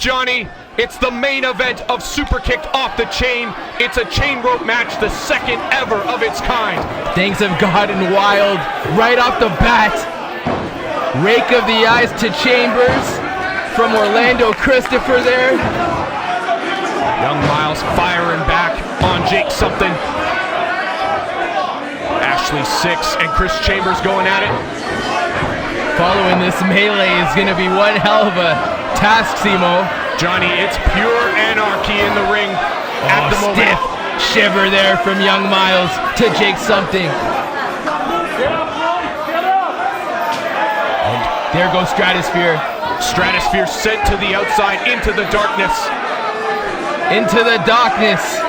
Johnny. It's the main event of Superkick'd Off the Chain. It's a chain rope match, the second ever of its kind. Things have gotten wild right off the bat. Rake of the eyes to Chambers from Orlando Christopher there. Young Myles firing back on Jake something. Sixx and Kris Chambers going at it. Following this melee is going to be one hell of a task, Simo. Johnny, it's pure anarchy in the ring at the moment. Stiff shiver there from young Myles to Jake something. And there goes Stratosphere. Stratosphere sent to the outside into the darkness. Into the darkness.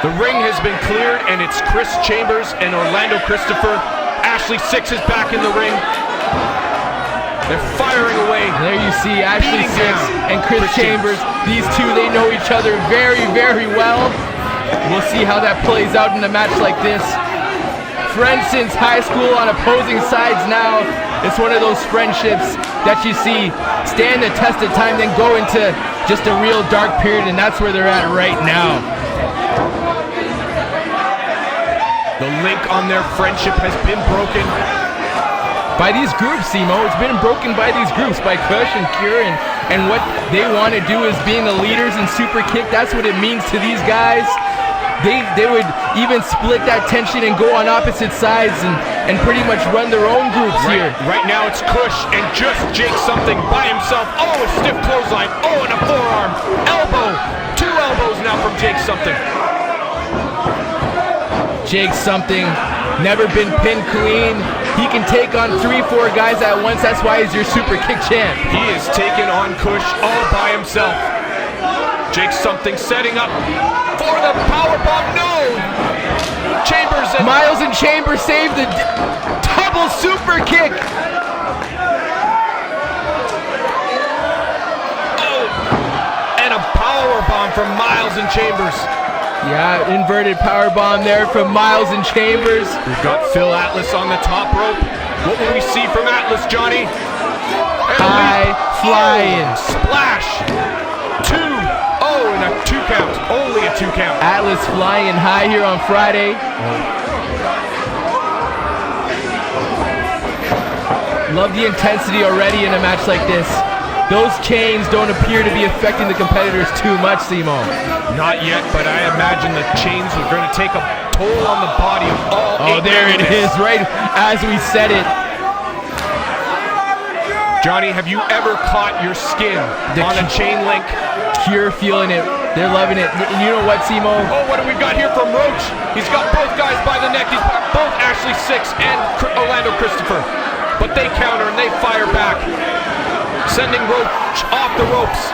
The ring has been cleared, and it's Kris Chambers and Orlando Christopher. Sixx is back in the ring. They're firing away. There you see Sixx and Kris Chambers. These two, they know each other very, very well. We'll see how that plays out in a match like this. Friends since high school on opposing sides now. It's one of those friendships that you see stand the test of time, then go into just a real dark period, and that's where they're at right now. The link on their friendship has been broken. By these groups, Simo. It's been broken by these groups, by Kush and Cure, and what they want to do is being the leaders in Superkick'd. That's what it means to these guys. They would even split that tension and go on opposite sides and pretty much run their own groups here. Right now it's Kush and just Jake something by himself. Oh, a stiff clothesline. Oh, and a forearm. Elbow. 2 elbows now from Jake something. Jake something, never been pinned clean. He can take on 3-4 guys at once. That's why he's your Superkick'd champ. He is taking on Kush all by himself. Jake something setting up for the powerbomb. No! Chambers and Myles and Chambers save the double Superkick. Oh! And a powerbomb from Myles and Chambers. Yeah, inverted powerbomb there from Myles and Chambers. We've got Phil Atlas on the top rope. What will we see from Atlas, Johnny? High flying. Splash. 2. Oh, and a 2 count. Only a 2 count. Atlas flying high here on Friday. Love the intensity already in a match like this. Those chains don't appear to be affecting the competitors too much, Simo. Not yet, but I imagine the chains are going to take a toll on the body of all. Oh, there it is, right as we said it. Johnny, have you ever caught your skin on a chain link? Cure feeling it. They're loving it. You know what, Simo? Oh, what do we got here from Roach? He's got both guys by the neck. He's got both Sixx and Orlando Christopher. But they counter and they fire back. Sending Roach off the ropes.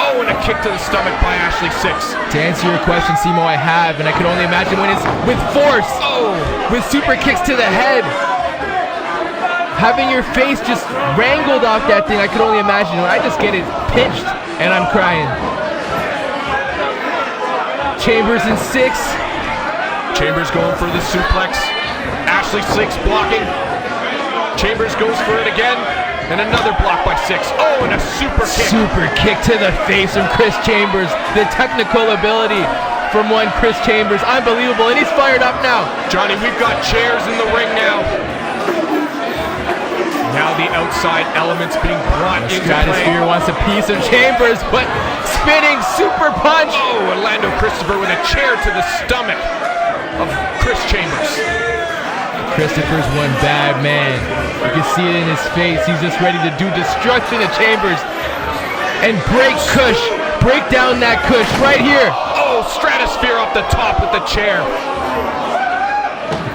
Oh, and a kick to the stomach by Sixx. To answer your question, Simo, I have, and I can only imagine when it's with force. Oh! With super kicks to the head. Having your face just wrangled off that thing, I can only imagine. When I just get it pinched, and I'm crying. Chambers and Sixx. Chambers going for the suplex. Sixx blocking. Chambers goes for it again. And another block by Sixx. Oh, and a super kick. Super kick to the face from Kris Chambers. The technical ability from one Kris Chambers. Unbelievable, and he's fired up now. Johnny, we've got chairs in the ring now. Now the outside elements being brought into play. Stratosphere wants a piece of Chambers, but spinning super punch. Oh, Orlando Christopher with a chair to the stomach of Kris Chambers. Christopher's one bad man. You can see it in his face. He's just ready to do destruction to Chambers and break Kush. Break down that Kush right here. Oh, Stratosphere off the top with the chair.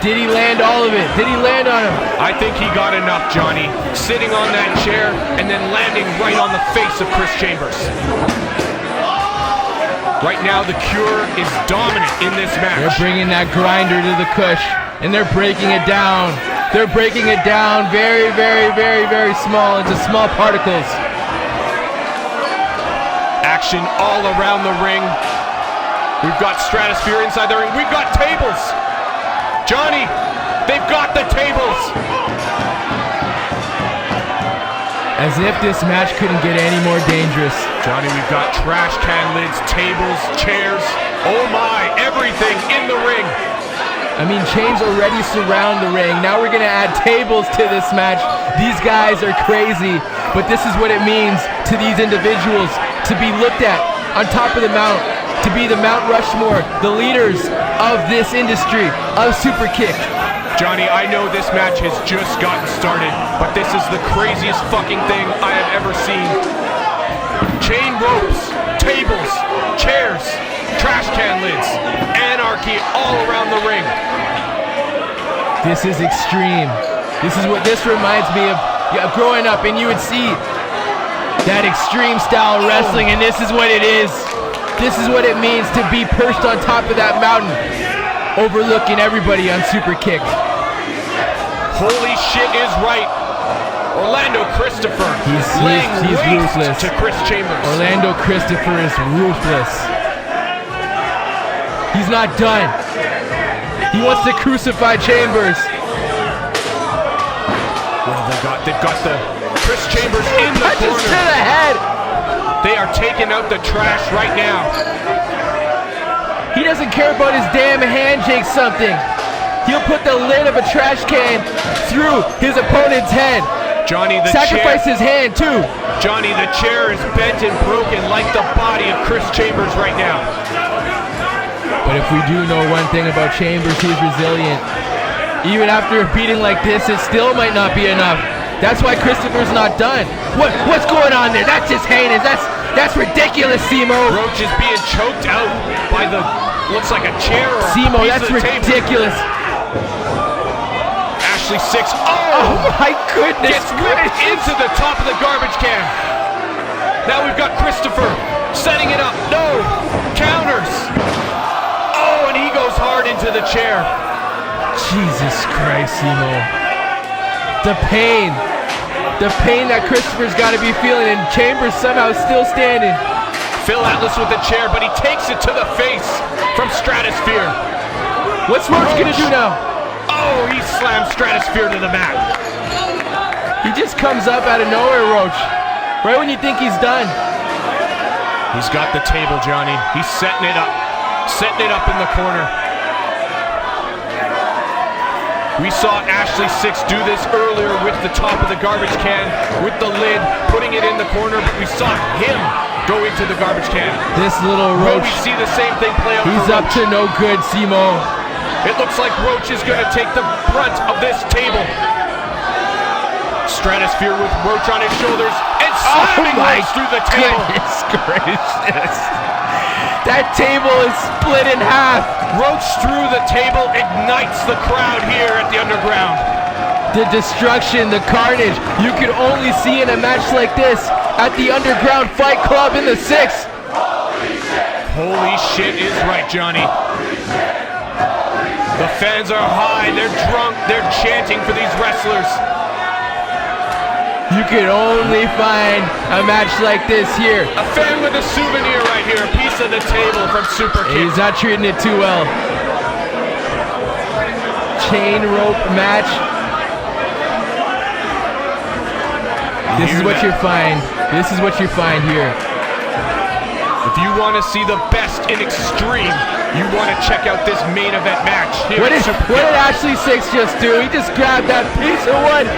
Did he land all of it? Did he land on him? I think he got enough, Johnny. Sitting on that chair and then landing right on the face of Kris Chambers. Right now, the Cure is dominant in this match. They're bringing that grinder to the Kush. And they're breaking it down. They're breaking it down very, very, very, very small into small particles. Action all around the ring. We've got Stratosphere inside the ring. We've got tables. Johnny, they've got the tables. As if this match couldn't get any more dangerous. Johnny, we've got trash can lids, tables, chairs. Oh my, everything in the ring. I mean, chains already surround the ring. Now we're gonna add tables to this match. These guys are crazy, but this is what it means to these individuals to be looked at on top of the mount, to be the Mount Rushmore, the leaders of this industry, of Superkick'd. Johnny, I know this match has just gotten started, but this is the craziest fucking thing I have ever seen. Chain ropes, tables, chairs, trash can lids, anarchy all around the ring. This is extreme. This reminds me of growing up, and you would see that extreme style wrestling, and this is what it is. This is what it means to be perched on top of that mountain, overlooking everybody on Superkick'd. Holy shit is right. Orlando Christopher laying waste ruthless. to Kris Chambers. Orlando Christopher is ruthless. He's not done. He wants to crucify Chambers. What have they got? They've got the Kris Chambers in the Touches corner. to the head. They are taking out the trash right now. He doesn't care about his damn handshake something. He'll put the lid of a trash can through his opponent's head. Johnny, the Sacrifice chair, his hand too. Johnny, the chair is bent and broken like the body of Kris Chambers right now. But if we do know one thing about Chambers, he's resilient. Even after a beating like this, it still might not be enough. That's why Christopher's not done. What's going on there? That's just heinous. That's ridiculous, Simo. Roach is being choked out by the, looks like a chair or Simo, a piece that's of the table. ridiculous. Sixx. Oh my goodness! Gets whipped into the top of the garbage can. Now we've got Christopher setting it up. No! Counters! Oh, and he goes hard into the chair. Jesus Christ, Simo. The pain that Christopher's got to be feeling, and Chambers somehow still standing. Phil Atlas with the chair, but he takes it to the face from Stratosphere. What's Roach gonna do now? Oh, he slams Stratosphere to the mat. He just comes up out of nowhere, Roach. Right when you think he's done. He's got the table, Johnny. He's setting it up. Setting it up in the corner. We saw Sixx do this earlier with the top of the garbage can, with the lid, putting it in the corner, but we saw him go into the garbage can. This little Roach. We see the same thing play out. He's up to no good, Simo. It looks like Roach is going to take the brunt of this table. Stratosphere with Roach on his shoulders and slamming Roach through the table. Goodness gracious. That table is split in half. Roach through the table ignites the crowd here at the Underground. The destruction, the carnage, you can only see in a match like this at the Underground Fight Club in the Sixx. Holy shit is right, Johnny. The fans are high, they're drunk, they're chanting for these wrestlers. You can only find a match like this here. A fan with a souvenir right here, a piece of the table from Superkick'd. He's not treating it too well. Chain rope match. This is what you find. This is what you find here. If you want to see the best in extreme, you want to check out this main event match here what did Sixx just do? He just grabbed that piece of wood.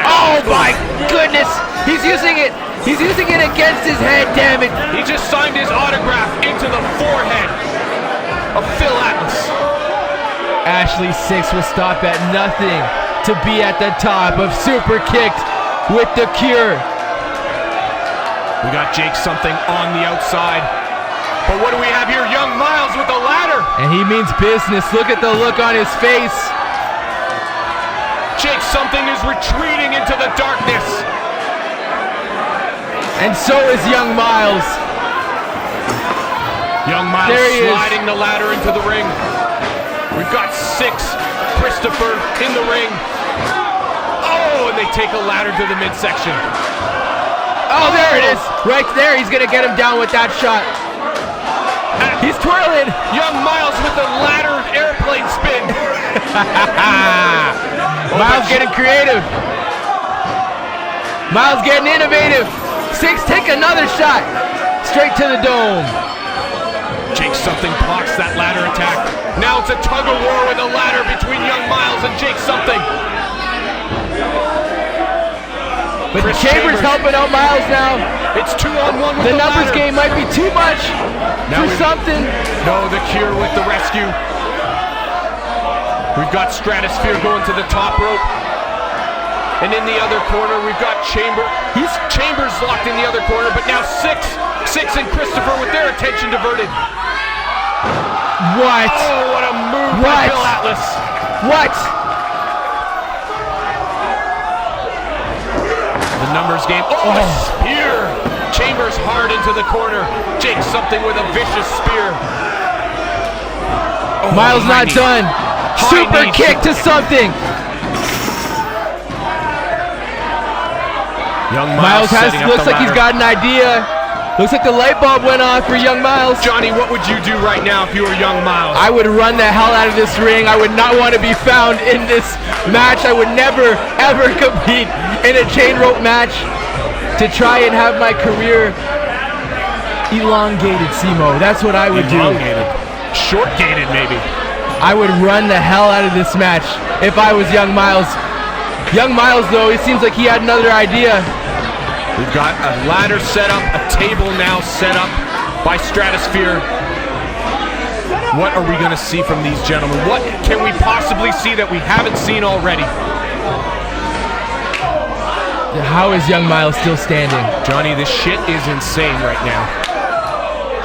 Oh my goodness! He's using it! He's using it against his head, damn it! He just signed his autograph into the forehead of Phil Atlas. Sixx will stop at nothing to be at the top of Superkick'd with the cure. We got Jake something on the outside. But what do we have here? Young Myles with the ladder. And he means business. Look at the look on his face. Jake something is retreating into the darkness. And so is Young Myles. Young Myles sliding the ladder into the ring. We've got Sixx, Christopher in the ring. Oh, and they take a ladder to the midsection. Oh, there it is. Right there. He's going to get him down with that shot. He's twirling. Young Myles with the ladder airplane spin. Myles getting creative. Myles getting innovative. Sixx take another shot. Straight to the dome. Jake Something blocks that ladder attack. Now it's a tug of war with a ladder between young Myles and Jake Something. But Chambers helping out Myles now. It's 2-on-1 with the numbers ladder. game might be too much for Something. No, the cure with the rescue. We've got Stratosphere going to the top rope. And in the other corner, we've got Chambers locked in the other corner, but now Sixx and Christopher with their attention diverted. What? Oh, what a move by Bill Atlas. What? The numbers game. Oh, a spear. Chambers hard into the corner. Jake Something with a vicious spear. Oh, Myles not done. Super kick to Something. Young Myles looks like he's got an idea. Looks like the light bulb went on for young Myles. Johnny, what would you do right now if you were young Myles? I would run the hell out of this ring. I would not want to be found in this match. I would never, ever compete in a chain rope match to try and have my career elongated, Simo. That's what I would do. Short-gated, maybe. I would run the hell out of this match if I was young Myles. Young Myles, though, it seems like he had another idea. We've got a ladder set up, a table now set up by Stratosphere. What are we going to see from these gentlemen? What can we possibly see that we haven't seen already? How is young Myles still standing? Johnny, this shit is insane right now.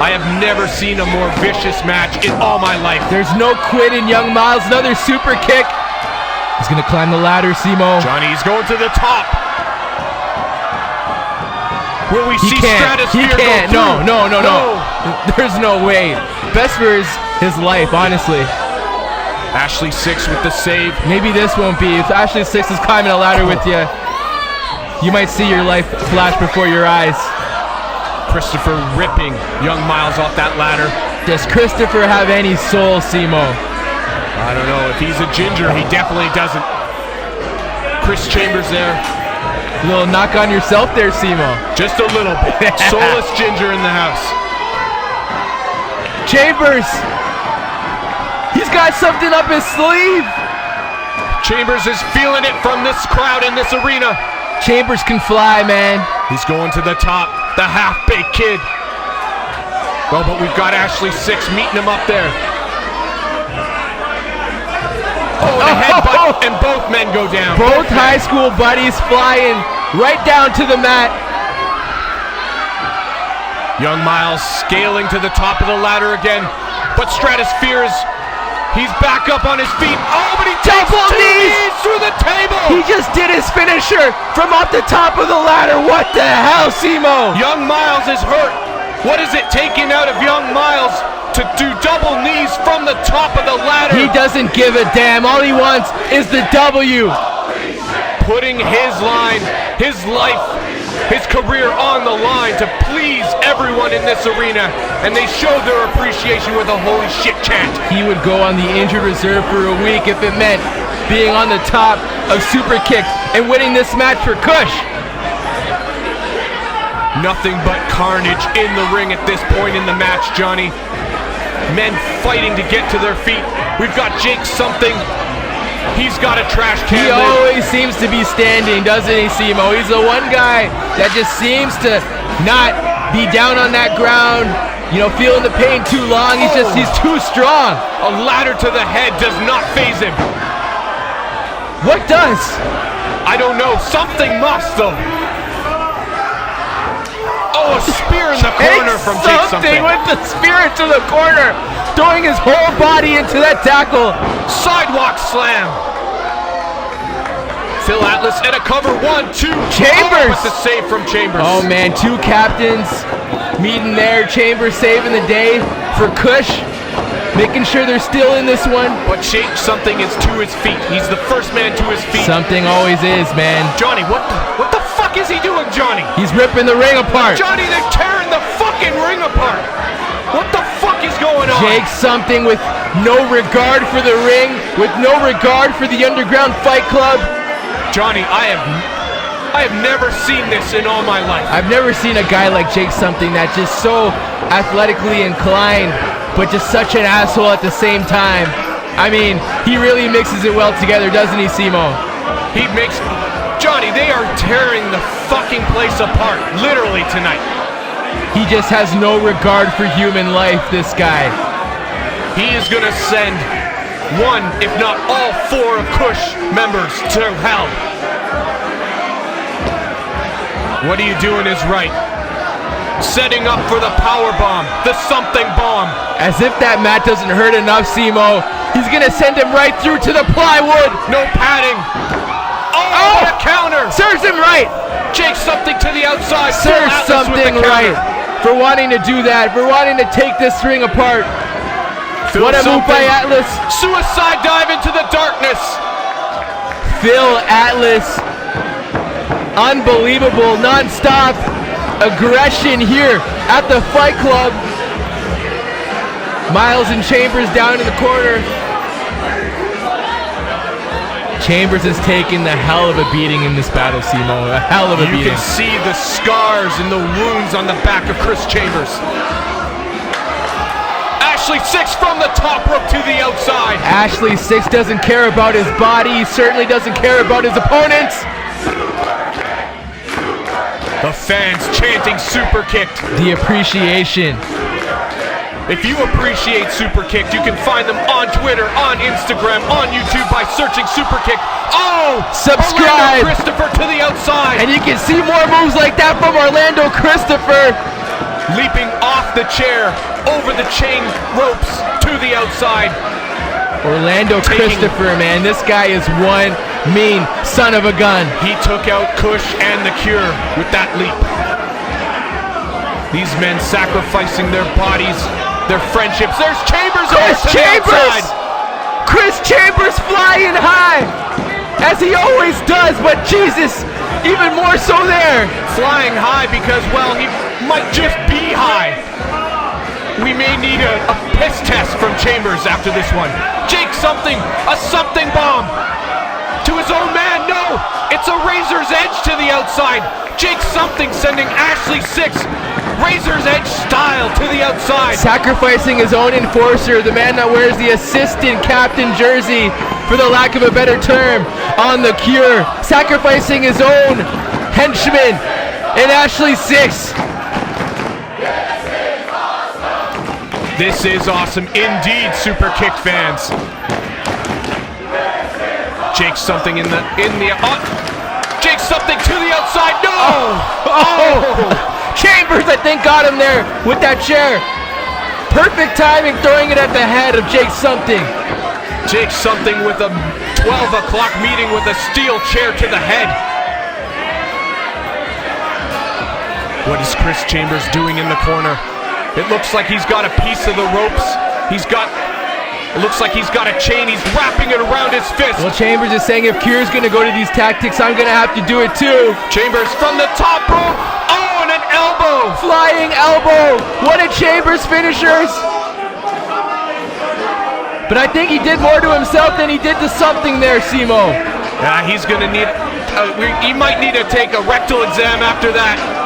I have never seen a more vicious match in all my life. There's no quit in young Myles. Another super kick. He's going to climb the ladder, Simo. Johnny, he's going to the top. Will we see Stratosphere He can't. go through? No. There's no way. Best for his life, honestly. Ashley Sixx with the save. Maybe this won't be. If Ashley Sixx is climbing a ladder with you, you might see your life flash before your eyes. Christopher ripping young Myles off that ladder. Does Christopher have any soul, Simo? I don't know. If he's a ginger, he definitely doesn't. Chris Chambers there. A little knock on yourself there, Simo. Just a little bit. Soulless ginger in the house. Chambers. He's got something up his sleeve. Chambers is feeling it from this crowd in this arena. Chambers can fly, man. He's going to the top. The half-baked kid. Well, but we've got Ashley Sixx meeting him up there. Oh, and a headbutt, and both men go down. Both high school buddies flying right down to the mat. Young Myles scaling to the top of the ladder again, but Stratosphere he's back up on his feet. Oh, but he takes two knees through the table. He just did his finisher from off the top of the ladder. What the hell, Simo? Young Myles is hurt. What is it taking out of young Myles to do double knees from the top of the ladder? He doesn't give a damn. All he wants is the W. Putting his line, his life, his career on the line to please everyone in this arena, and they showed their appreciation with a holy shit chant. He would go on the injured reserve for a week if it meant being on the top of Superkick'd and winning this match for Kush. Nothing but carnage in the ring at this point in the match, Johnny. Men fighting to get to their feet. We've got Jake Something. He's got a trash can. He always seems to be standing, doesn't he, Simo? He's the one guy that just seems to not be down on that ground, you know, feeling the pain too long. He's too strong. A ladder to the head does not faze him. What does? I don't know. Something must, though. Oh, a spear in the corner from Jake Something. With the spear to the corner, throwing his whole body into that tackle. Sidewalk slam. Phil Atlas and a cover. 1, 2. Chambers. Oh, with the save from Chambers. Oh man, two captains meeting there. Chambers saving the day for Kush, making sure they're still in this one. But Jake Something is to his feet. He's the first man to his feet. Something always is, man. Johnny, what the fuck is he doing, Johnny? He's ripping the ring apart. Johnny, they're tearing the fucking ring apart. What the fuck is going on? Jake Something with no regard for the ring, with no regard for the Underground Fight Club. Johnny, I have never seen this in all my life. I've never seen a guy like Jake Something that's just so athletically inclined, but just such an asshole at the same time. I mean, he really mixes it well together, doesn't he, Simo? Johnny, they are tearing the fucking place apart, literally tonight. He just has no regard for human life, this guy. He is gonna send one, if not all four of Kush members to hell. What are you doing is right. Setting up for the power bomb, the something bomb. As if that mat doesn't hurt enough, Simo. He's gonna send him right through to the plywood. No padding. Oh, what a counter. Serves him right. Jake Something to the outside. Serves Something right for wanting to do that, for wanting to take this ring apart. What a move by Atlas. Suicide dive into the darkness. Phil Atlas. Unbelievable, non-stop aggression here at the Fight Club. Myles and Chambers down in the corner. Chambers has taken the hell of a beating in this battle, Simo. A hell of a beating. You can see the scars and the wounds on the back of Kris Chambers. Sixx from the top rope to the outside. Sixx doesn't care about his body. He certainly doesn't care about his opponents. The fans chanting Superkick'd. The appreciation. If you appreciate Superkick'd, you can find them on Twitter, on Instagram, on YouTube by searching Superkick'd. Oh! Subscribe! Orlando Christopher to the outside. And you can see more moves like that from Orlando Christopher. Leaping off the chair, over the chain ropes to the outside. Orlando Christopher, man, this guy is one mean son of a gun. He took out Kush and the Cure with that leap. These men sacrificing their bodies, their friendships. There's Chambers over to the outside. Kris Chambers flying high, as he always does, but Jesus, even more so there. Flying high because, well, he might just be high. We may need a piss test from Chambers after this one. Jake Something, a something bomb to his own man. No, it's a razor's edge to the outside. Jake Something sending Sixx razor's edge style to the outside. Sacrificing his own enforcer, the man that wears the assistant captain jersey, for the lack of a better term, on the Cure. Sacrificing his own henchman in Sixx. This is awesome indeed, Superkick'd fans. Jake Something Jake Something to the outside. No! Chambers, I think, got him there with that chair. Perfect timing, throwing it at the head of Jake Something. Jake Something with a 12 o'clock meeting with a steel chair to the head. What is Kris Chambers doing in the corner? It looks like he's got a piece of the ropes. It looks like he's got a chain. He's wrapping it around his fist. Well, Chambers is saying if Cure's going to go to these tactics, I'm going to have to do it too. Chambers from the top rope. Oh, and an elbow. Flying elbow. One of Chambers' finishers. But I think he did more to himself than he did to Something there, Simo. Yeah, he's going to need... he might need to take a rectal exam after that.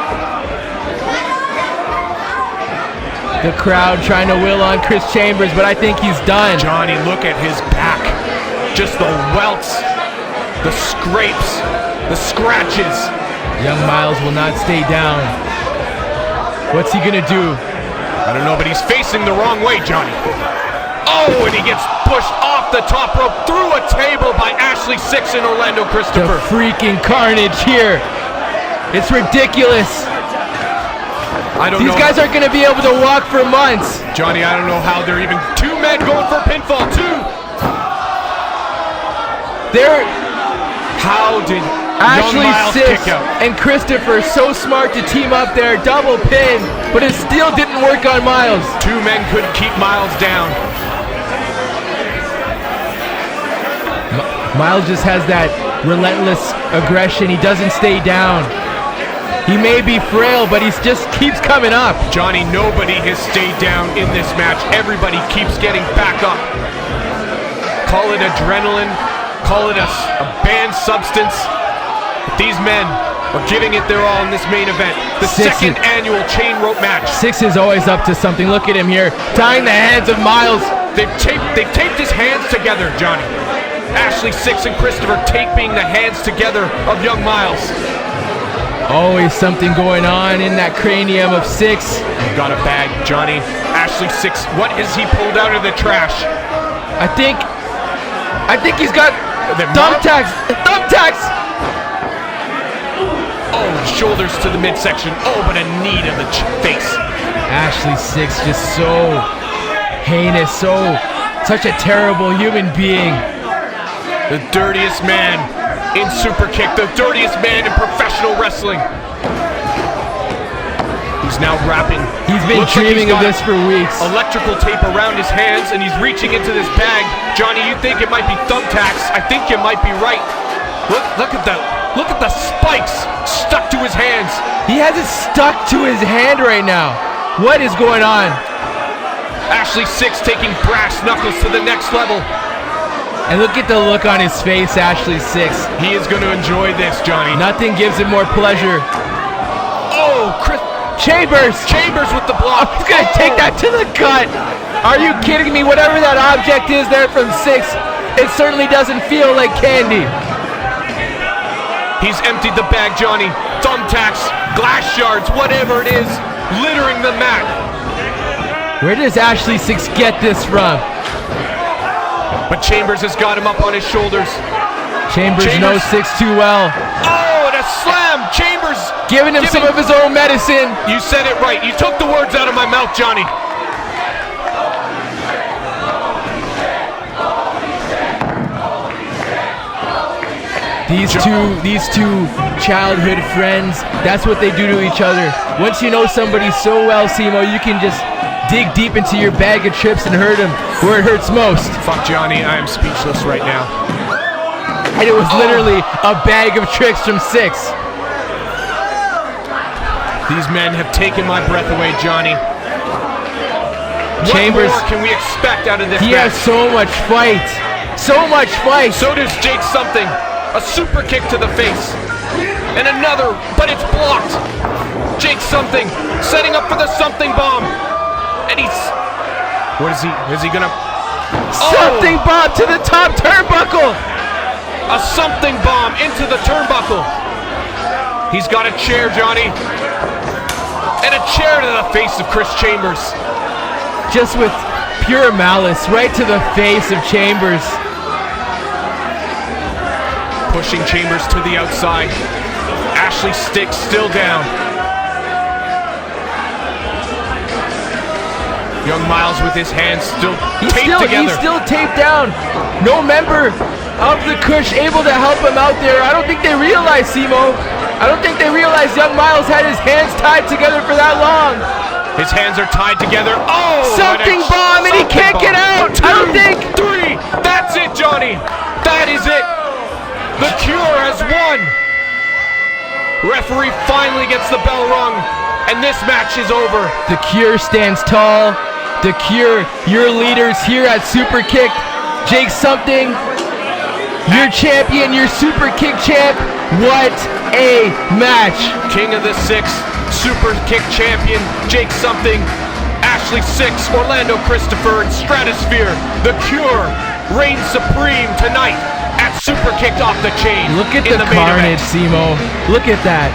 The crowd trying to will on Kris Chambers, but I think he's done. Johnny, look at his back. Just the welts, the scrapes, the scratches. Young Myles will not stay down. What's he gonna do? I don't know, but he's facing the wrong way, Johnny. Oh, and he gets pushed off the top rope through a table by Sixx and Orlando Christopher. The freaking Carnage here. It's ridiculous. These guys aren't going to be able to walk for months. Johnny, I don't know how they're even... Two men going for pinfall, two. How did Myles kick out? And Christopher so smart to team up there, double pin, but it still didn't work on Myles. Two men couldn't keep Myles down. Myles just has that relentless aggression. He doesn't stay down. He may be frail, but he just keeps coming up. Johnny, nobody has stayed down in this match. Everybody keeps getting back up. Call it adrenaline, call it a banned substance. But these men are giving it their all in this main event. The second annual chain rope match. Sixx is always up to something. Look at him here, tying the hands of Myles. They've taped his hands together, Johnny. Ashley, Sixx, and Christopher taping the hands together of young Myles. Always something going on in that cranium of Sixx. You've got a bag, Johnny. Ashley, Sixx, what has he pulled out of the trash? I think he's got thumbtacks. Thumbtacks! Oh, shoulders to the midsection. Oh, but a knee to the face. Ashley Sixx just so heinous, such a terrible human being. The dirtiest man in Superkick'd, the dirtiest man in professional wrestling. He's now wrapping. He's been dreaming of this for weeks. Electrical tape around his hands, and he's reaching into this bag. Johnny, you think it might be thumbtacks? I think you might be right. Look at the spikes stuck to his hands. He has it stuck to his hand right now. What is going on? Ashley Sixx taking brass knuckles to the next level. And look at the look on his face, Ashley Sixx. He is going to enjoy this, Johnny. Nothing gives him more pleasure. Oh, Kris. Chambers with the block. He's going to take that to the gut. Are you kidding me? Whatever that object is there from Sixx, it certainly doesn't feel like candy. He's emptied the bag, Johnny. Thumbtacks, glass shards, whatever it is, littering the mat. Where does Ashley Sixx get this from? But Chambers has got him up on his shoulders. Chambers knows Sixx too well. Oh, and a slam! Chambers giving him some of his own medicine. You said it right. You took the words out of my mouth, Johnny. These two childhood friends, that's what they do to each other. Once you know somebody so well, Simo, you can just dig deep into your bag of chips and hurt him where it hurts most. Fuck, Johnny, I am speechless right now. And it was literally a bag of tricks from Sixx. These men have taken my breath away, Johnny. Chambers, what more can we expect out of this match? He has so much fight. So much fight. So does Jake something. A super kick to the face. And another, but it's blocked. Jake something, setting up for the something bomb. And he's... What is he? Is he gonna... Something bomb to the top turnbuckle. A something bomb into the turnbuckle. He's got a chair, Johnny. And a chair to the face of Kris Chambers. Just with pure malice, right to the face of Chambers. Pushing Chambers to the outside. Ashley Sixx still down. Young Myles with his hands still taped together. He's still taped down. No member of the Kush able to help him out there. I don't think they realize, Simo. I don't think they realize young Myles had his hands tied together for that long. His hands are tied together. Oh! Something bomb, and he can't get out. 2, I don't think. 3. That's it, Johnny. That is it. The Cure has won. Referee finally gets the bell rung, and this match is over. The Cure stands tall. The Cure, your leaders here at Superkick'd. Jake something, your champion, your Superkick'd champ. What a match. King of the Sixx, Superkick'd champion, Jake something, Ashley Sixx, Orlando Christopher, and Stratosphere. The Cure reigns supreme tonight at Superkick'd Off the Chain. Look at the carnage, Simo. Look at that.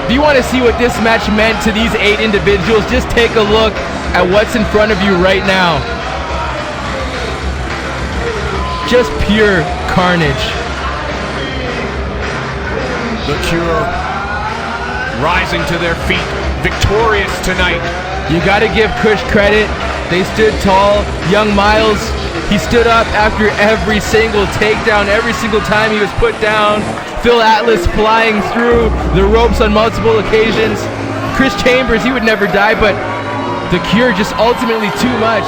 If you want to see what this match meant to these 8 individuals, just take a look at what's in front of you right now. Just pure carnage. The Cure rising to their feet, victorious tonight. You got to give Kush credit. They stood tall. Young Myles, he stood up after every single takedown, every single time he was put down. Phil Atlas flying through the ropes on multiple occasions. Kris Chambers, he would never die, but the Cure just ultimately too much.